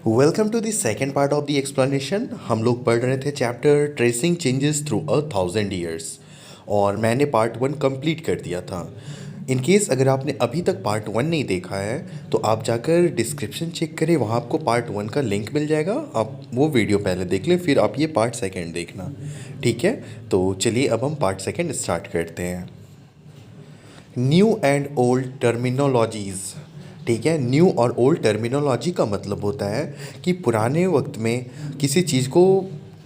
Welcome to the second part of the explanation. हम लोग पढ़ रहे थे chapter tracing changes through 1000 years और मैंने पार्ट 1 कंप्लीट कर दिया था। इन केस अगर आपने अभी तक पार्ट 1 नहीं देखा है तो आप जाकर डिस्क्रिप्शन चेक करें, वहाँ आपको पार्ट 1 का लिंक मिल जाएगा। आप वो वीडियो पहले देख लें, फिर आप ये पार्ट सेकेंड देखना, ठीक है। तो चलिए अब हम पार्ट सेकेंड स्टार्ट करते हैं। न्यू एंड ओल्ड टर्मिनोलॉजीज़, ठीक है। न्यू और ओल्ड टर्मिनोलॉजी का मतलब होता है कि पुराने वक्त में किसी चीज़ को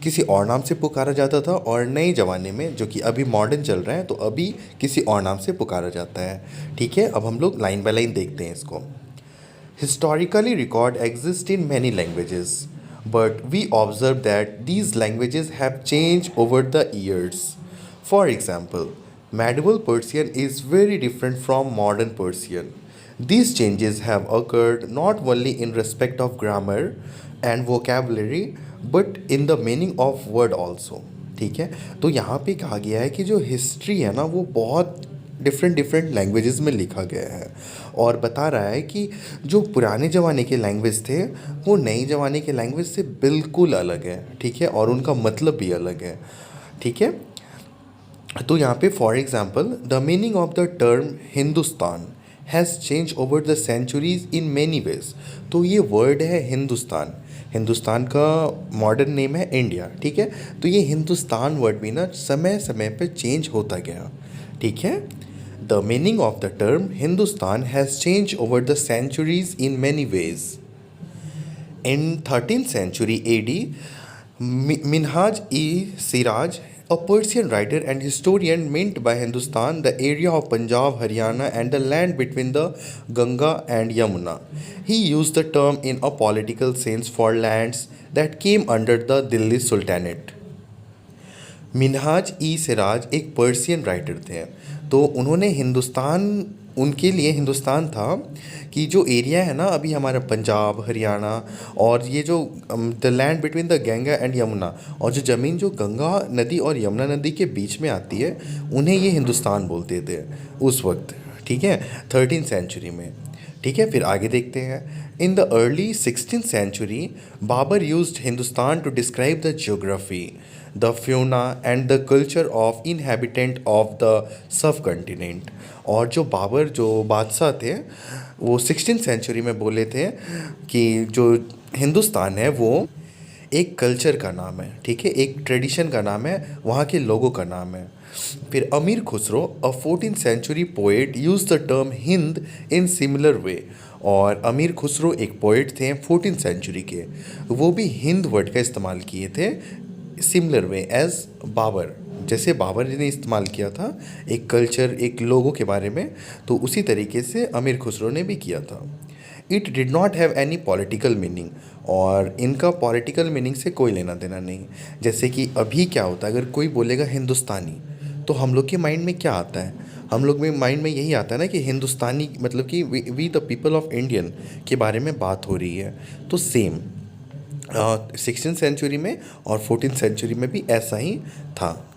किसी और नाम से पुकारा जाता था और नए ज़माने में जो कि अभी मॉडर्न चल रहा है तो अभी किसी और नाम से पुकारा जाता है, ठीक है। अब हम लोग लाइन बाय लाइन देखते हैं इसको। Historically record exist in many languages but we observe that these languages have change over the years. For example, medieval Persian is very different from modern Persian. These changes have occurred not only in respect of grammar and vocabulary but in the meaning of word also, ठीक है। तो यहाँ पे कहा गया है कि जो हिस्ट्री है ना वो बहुत डिफरेंट डिफरेंट लैंग्वेजेस में लिखा गया है और बता रहा है कि जो पुराने ज़माने के लैंग्वेज थे वो नए ज़माने के लैंग्वेज से बिल्कुल अलग है, ठीक है, और उनका मतलब भी अलग है, ठीक है। तो यहाँ पे for example the meaning of the term Hindustan has change over the centuries in many ways. तो ये वर्ड है हिंदुस्तान, हिंदुस्तान का मॉडर्न नेम है इंडिया, ठीक है। तो ये हिंदुस्तान वर्ड भी ना समय समय पे चेंज होता गया, ठीक है। The meaning of the term Hindustan has change over the centuries in many ways. In 13th century AD, Minhaj e Siraj, a Persian writer and historian, meant by Hindustan the area of Punjab, Haryana, and the land between the Ganga and Yamuna. He used the term in a political sense for lands that came under the Delhi Sultanate. Minhaj i Siraj एक Persian writer थे। तो उन्होंने हिंदुस्तान, उनके लिए हिंदुस्तान था कि जो area है ना अभी हमारा पंजाब, हरियाणा और ये जो the land between the Ganga and Yamuna, और जो ज़मीन जो गंगा नदी और यमुना नदी के बीच में आती है उन्हें ये हिंदुस्तान बोलते थे उस वक्त, ठीक है, 13th सेंचुरी में, ठीक है। फिर आगे देखते हैं। In the early 16th century Babur used Hindustan to describe the geography, the fauna and the culture of inhabitant of the subcontinent. और जो बाबर जो बादशाह थे वो 16th सेंचुरी में बोले थे कि जो हिंदुस्तान है वो एक कल्चर का नाम है, ठीक है, एक ट्रेडिशन का नाम है, वहाँ के लोगों का नाम है। फिर Amir Khusrau, a 14th century poet, use the term Hind in similar way. और अमीर खुसरो एक पोएट थे 14th सेंचुरी के, वो भी हिंद वर्ड का इस्तेमाल किए थे सिमिलर वे एज बाबर, जैसे बाबर ने इस्तेमाल किया था एक कल्चर, एक लोगों के बारे में, तो उसी तरीके से अमीर खुसरो ने भी किया था। It did not have any political meaning, और इनका पॉलिटिकल मीनिंग से कोई लेना देना नहीं। जैसे कि अभी क्या होता है, अगर कोई बोलेगा हिंदुस्तानी तो हम लोग के माइंड में क्या आता है, हम लोग में माइंड में यही आता है ना कि हिंदुस्तानी मतलब कि we the people of Indian के बारे में बात हो रही है। तो सेम 16th सेंचुरी में और 14th सेंचुरी में भी ऐसा ही था।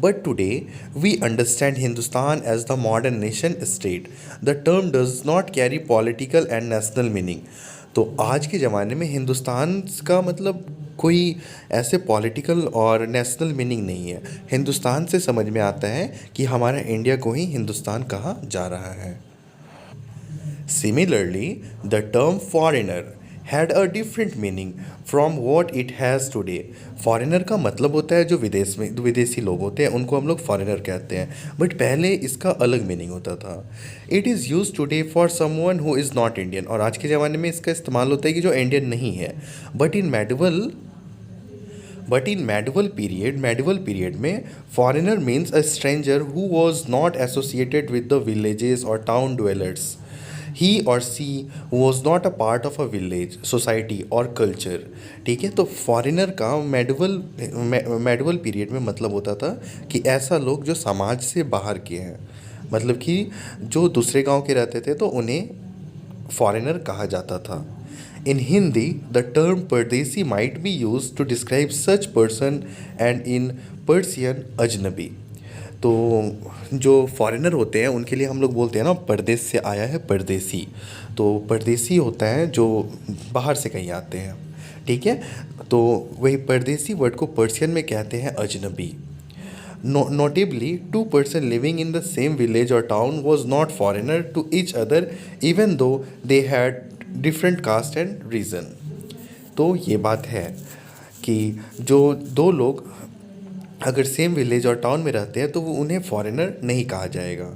But today, we understand Hindustan as the modern nation state. The term does not carry political and national meaning. तो आज के ज़माने में हिंदुस्तान का मतलब कोई ऐसे पॉलिटिकल और नेशनल मीनिंग नहीं है। हिंदुस्तान से समझ में आता है कि हमारा इंडिया को ही हिंदुस्तान कहा जा रहा है। Similarly, the term foreigner had a different meaning from what it has today. Foreigner का मतलब होता है जो विदेश में विदेशी लोग होते हैं उनको हम लोग फॉरेनर कहते हैं, बट पहले इसका अलग मीनिंग होता था। It is use today for someone who is not Indian, और आज के ज़माने में इसका इस्तेमाल होता है कि जो इंडियन नहीं है। बट इन मेडिवल पीरियड में foreigner means a stranger who was not associated with the villages और टाउन ड्वेलर्स। ही और she was not a part of a village, society और कल्चर, ठीक है। तो फॉरेनर का मेडिवल पीरियड में मतलब होता था कि ऐसा लोग जो समाज से बाहर के हैं, मतलब कि जो दूसरे गांव के रहते थे तो उन्हें फॉरेनर कहा जाता था। In Hindi, the term Pardesi might be used to describe such person, and in Persian, Ajnabi. तो जो फॉरेनर होते हैं उनके लिए हम लोग बोलते हैं ना, परदेश से आया है परदेसी। तो परदेसी होता है जो बाहर से कहीं आते हैं, ठीक है। तो वही परदेसी वर्ड को पर्शियन में कहते हैं अजनबी। Notably, two person living in the same village or town was not foreigner to each other, even though they had different caste and reason. तो ये बात है कि जो दो लोग अगर सेम विलेज और टाउन में रहते हैं तो वो उन्हें फॉरेनर नहीं कहा जाएगा,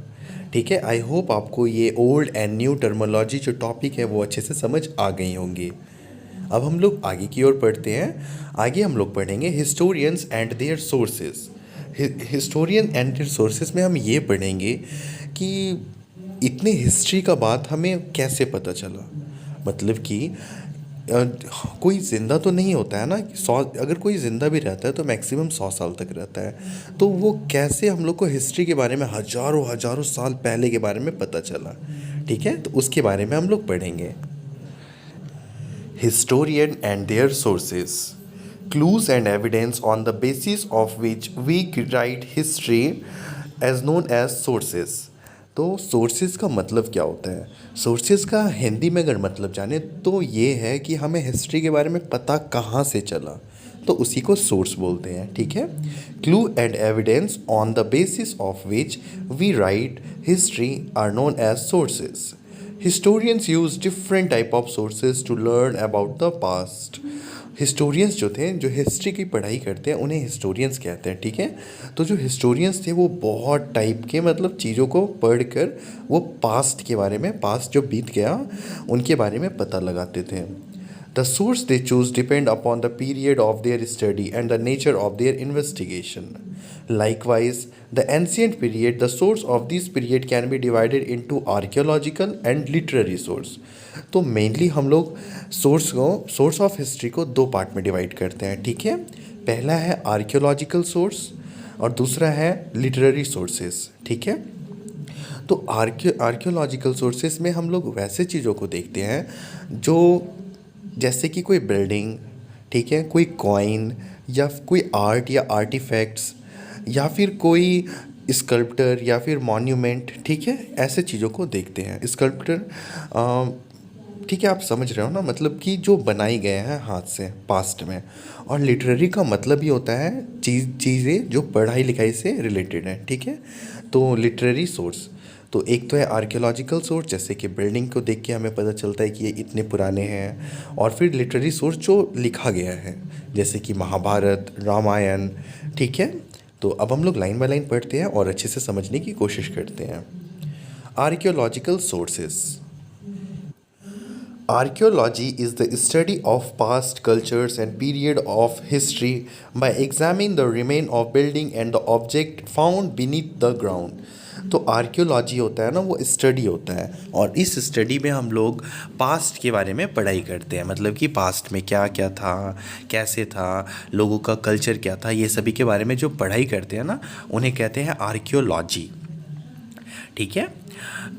ठीक है। आई होप आपको ये ओल्ड एंड न्यू टर्मोलॉजी जो टॉपिक है वो अच्छे से समझ आ गई होंगी। अब हम लोग आगे की ओर पढ़ते हैं। आगे हम लोग पढ़ेंगे historians and their sources. Historian and their sources में हम ये पढ़ेंगे कि इतने हिस्ट्री का बात हमें कैसे पता चला। मतलब कि कोई ज़िंदा तो नहीं होता है ना, 100, अगर कोई ज़िंदा भी रहता है तो मैक्सिमम 100 साल तक रहता है। तो वो कैसे हम लोग को हिस्ट्री के बारे में हज़ारों हज़ारों साल पहले के बारे में पता चला, ठीक है। तो उसके बारे में हम लोग पढ़ेंगे। Historian and their sources, clues and evidence on the basis of which we write history as known as sources। तो सोर्सेज का मतलब क्या होता है? सोर्सेज का हिंदी में अगर मतलब जाने तो ये है कि हमें हिस्ट्री के बारे में पता कहाँ से चला, तो उसी को सोर्स बोलते हैं, ठीक है। Clue and evidence on the basis of which we write history are known as sources. Historians use different type of sources to learn about the past. Historians जो थे, जो हिस्ट्री की पढ़ाई करते हैं उन्हें हिस्टोरियंस कहते हैं, ठीक है। तो जो हिस्टोरियंस थे वो बहुत टाइप के मतलब चीज़ों को पढ़कर वो पास्ट के बारे में, पास्ट जो बीत गया उनके बारे में पता लगाते थे। The source they choose depend upon the period of their study and the nature of their investigation. Likewise, the ancient period, the source of this period can be divided into archaeological and literary source। तो mainly हम लोग source of history को दो part में divide करते हैं, ठीक है। पहला है आर्कियोलॉजिकल सोर्स और दूसरा है लिटरेरी सोर्सेज, ठीक है। तो आर्कियोलॉजिकल सोर्सेज में हम लोग वैसे चीज़ों को देखते हैं जो, जैसे कि कोई बिल्डिंग, ठीक है, कोई कॉइन या कोई आर्ट या आर्टिफैक्ट्स या फिर कोई स्कल्प्टर या फिर मॉन्यूमेंट, ठीक है, ऐसे चीज़ों को देखते हैं। स्कल्प्टर, ठीक है, आप समझ रहे हो ना, मतलब कि जो बनाई गए हैं हाथ से पास्ट में। और लिटरेरी का मतलब ही होता है चीज़ें जो पढ़ाई लिखाई से रिलेटेड हैं, ठीक है। तो लिटरेरी सोर्स, तो एक तो है आर्कियोलॉजिकल सोर्स, जैसे कि बिल्डिंग को देख के हमें पता चलता है कि ये इतने पुराने हैं। और फिर लिटरेरी सोर्स जो लिखा गया है, जैसे कि महाभारत, रामायण, ठीक है। तो अब हम लोग लाइन बाय लाइन पढ़ते हैं और अच्छे से समझने की कोशिश करते हैं। Archaeological sources. Archaeology is the study of past cultures and period of history by examining the remain of building and the object found beneath the ground। तो आर्कियोलॉजी होता है ना, वो स्टडी होता है, और इस स्टडी में हम लोग पास्ट के बारे में पढ़ाई करते हैं। मतलब कि पास्ट में क्या क्या था, कैसे था, लोगों का कल्चर क्या था, ये सभी के बारे में जो पढ़ाई करते हैं ना, उन्हें कहते हैं आर्कियोलॉजी, ठीक है।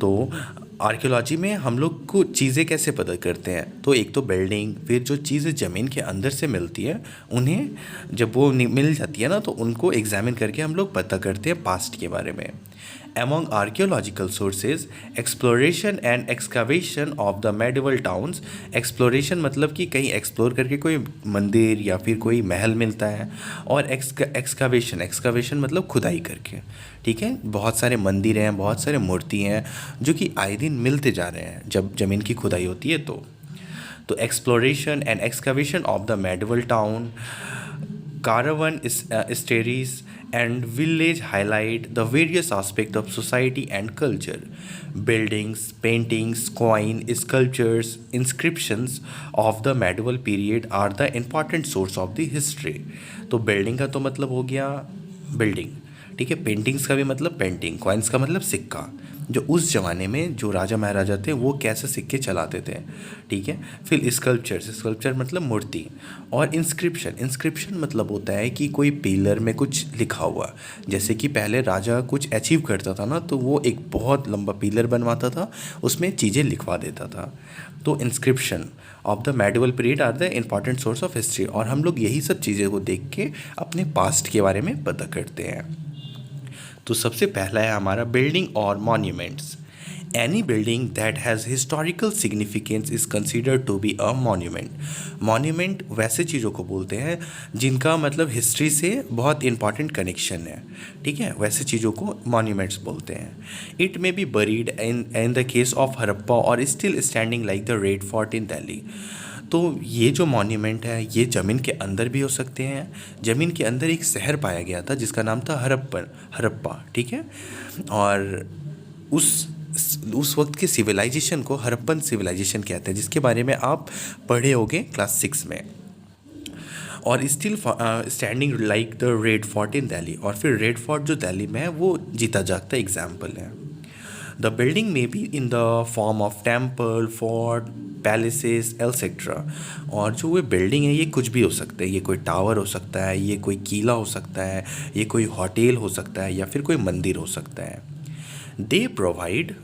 तो आर्कियोलॉजी में हम लोग को चीज़ें कैसे पता करते हैं, तो एक तो बिल्डिंग, फिर जो चीज़ें ज़मीन के अंदर से मिलती है उन्हें जब वो मिल जाती है ना, तो उनको एग्जामिन करके हम लोग पता करते हैं पास्ट के बारे में। Among archaeological sources, exploration and excavation of the medieval towns। exploration मतलब कि कहीं एक्सप्लोर करके कोई मंदिर या फिर कोई महल मिलता है, और excavation मतलब खुदाई करके, ठीक है। बहुत सारे मंदिर हैं, बहुत सारे मूर्ति हैं जो कि आए दिन मिलते जा रहे हैं जब ज़मीन की खुदाई होती है। तो exploration and excavation of the medieval town, caravan stories and village highlight the various aspects of society and culture। Buildings, paintings, coin, sculptures, inscriptions of the medieval period are the important source of the history। तो building का तो मतलब हो गया building, ठीक है। Paintings का भी मतलब पेंटिंग, कॉइन्स का मतलब सिक्का, जो उस ज़माने में जो राजा महाराजा थे वो कैसे सिक्के चलाते थे, ठीक है। फिर स्कल्पचर मतलब मूर्ति, और इंस्क्रिप्शन मतलब होता है कि कोई पिलर में कुछ लिखा हुआ। जैसे कि पहले राजा कुछ अचीव करता था ना, तो वो एक बहुत लंबा पिलर बनवाता था, उसमें चीज़ें लिखवा देता था। तो inscription of the medieval period are the important source of history. और हम लोग यही सब चीज़ें को देख के अपने पास्ट के बारे में पता करते हैं। तो सबसे पहला है हमारा बिल्डिंग और monuments. Any building that has historical significance is considered to be a monument. Monument वैसे चीज़ों को बोलते हैं जिनका मतलब हिस्ट्री से बहुत इंपॉर्टेंट कनेक्शन है, ठीक है, वैसे चीज़ों को मॉन्यूमेंट्स बोलते हैं। It may be buried in the case of Harappa और still standing like the Red Fort in Delhi. तो ये जो मॉन्यूमेंट है ये ज़मीन के अंदर भी हो सकते हैं। ज़मीन के अंदर एक शहर पाया गया था जिसका नाम था हड़प्पा, ठीक है, और उस वक्त के सिविलाइजेशन को हड़प्पन सिविलाइजेशन कहते हैं, जिसके बारे में आप पढ़े होंगे क्लास 6 में। और still standing like the Red Fort in Delhi, और फिर रेड फोर्ट जो दिल्ली में है वो जीता जागता एग्जाम्पल है। The building may be in the form of temple, fort, palaces etcetera. और जो ये बिल्डिंग है ये कुछ भी हो सकता है, ये कोई टावर हो सकता है, ये कोई किला हो सकता है, ये कोई होटल हो सकता है, या फिर कोई मंदिर हो सकता है। They provide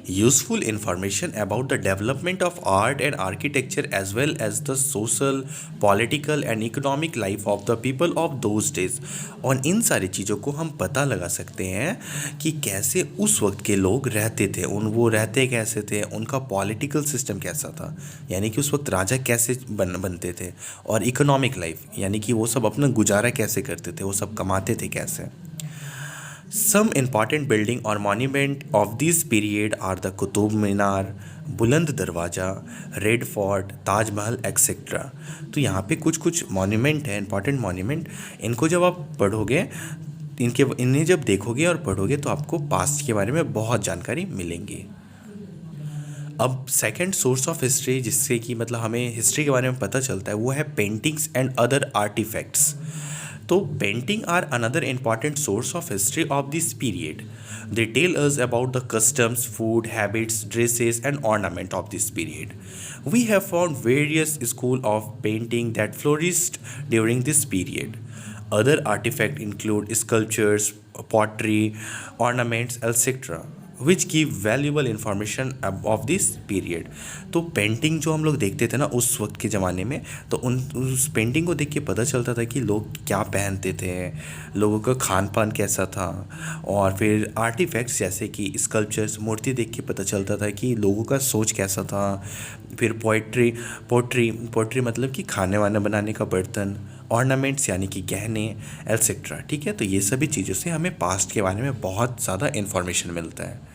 useful information about the development of art and architecture as well as the social, political and economic life of the people of those days। और इन सारी चीज़ों को हम पता लगा सकते हैं कि कैसे उस वक्त के लोग रहते थे, वो रहते कैसे थे, उनका पॉलिटिकल सिस्टम कैसा था, यानी कि उस वक्त राजा कैसे बनते थे, और इकोनॉमिक लाइफ यानी कि वो सब अपना गुजारा कैसे करते थे, वो सब कमाते थे कैसे। Some important building or monument of this period are the Qutub Minar, बुलंद दरवाज़ा, रेड फोर्ट, ताजमहल एक्सेट्रा। तो यहाँ पे कुछ कुछ मॉन्यूमेंट है, इंपॉर्टेंट मॉन्यूमेंट। इनको जब आप पढ़ोगे, इन्हें जब देखोगे और पढ़ोगे तो आपको पास्ट के बारे में बहुत जानकारी मिलेंगी। अब सेकंड सोर्स ऑफ हिस्ट्री जिससे कि मतलब हमें हिस्ट्री के बारे में पता चलता है वो है पेंटिंग्स एंड अदर आर्टिफैक्ट्स। तो painting are another important source of history of this period. They tell us about the customs, food habits, dresses and ornament of this period. We have found various school of painting that flourished during this period. Other artefact include sculptures, pottery, ornaments etcetera which give valuable information of this period. तो painting जो हम लोग देखते थे ना उस वक्त के ज़माने में, तो उस पेंटिंग को देख के पता चलता था कि लोग क्या पहनते थे, लोगों का खान पान कैसा था। और फिर आर्टिफैक्ट्स जैसे कि स्कल्पचर्स, मूर्ति देख के पता चलता था कि लोगों का सोच कैसा था। फिर पोट्री मतलब कि खाने वाने बनाने का बर्तन, ऑर्नामेंट्स यानी कि गहने एल्सेट्रा, ठीक है। तो ये सभी चीज़ों से हमें पास्ट के बारे में बहुत ज़्यादा इन्फॉर्मेशन मिलता है।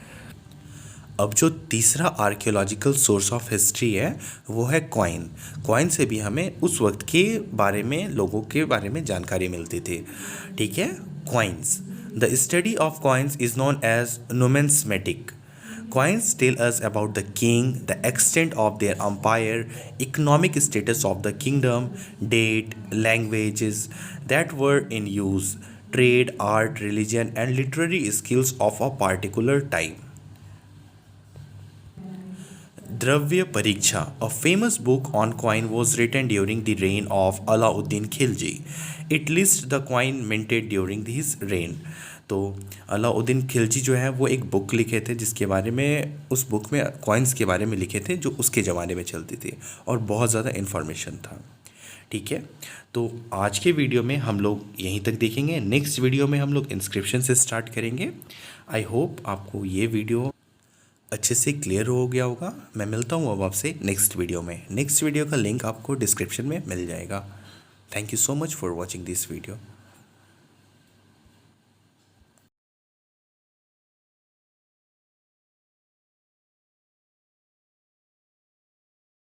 अब जो तीसरा आर्कियोलॉजिकल सोर्स ऑफ हिस्ट्री है वो है कॉइन से भी हमें उस वक्त के बारे में, लोगों के बारे में जानकारी मिलती थी, ठीक है। Coins, the study of coins is known as numismatic. Coins tell us about the king, the extent of their empire, economic status of the kingdom, date, languages that were in use, trade, art, religion, and literary skills of a particular time. Dravya Pariksha, a famous book on coin, was written during the reign of Alauddin Khilji. It lists the coin minted during his reign. तो अलाउद्दीन खिलजी जो है वो एक book लिखे थे जिसके बारे में, उस बुक में कॉइन्स के बारे में लिखे थे जो उसके ज़माने में चलती थी, और बहुत ज़्यादा इन्फॉर्मेशन था, ठीक है। तो आज के वीडियो में हम लोग यहीं तक देखेंगे। नेक्स्ट वीडियो में हम लोग इंस्क्रिप्शन से स्टार्ट करेंगे। आई होप आपको ये वीडियो अच्छे से क्लियर हो गया होगा। मैं मिलता हूँ अब आपसे नेक्स्ट वीडियो में। नेक्स्ट वीडियो का लिंक आपको डिस्क्रिप्शन में मिल जाएगा। Thank you so much for watching this video.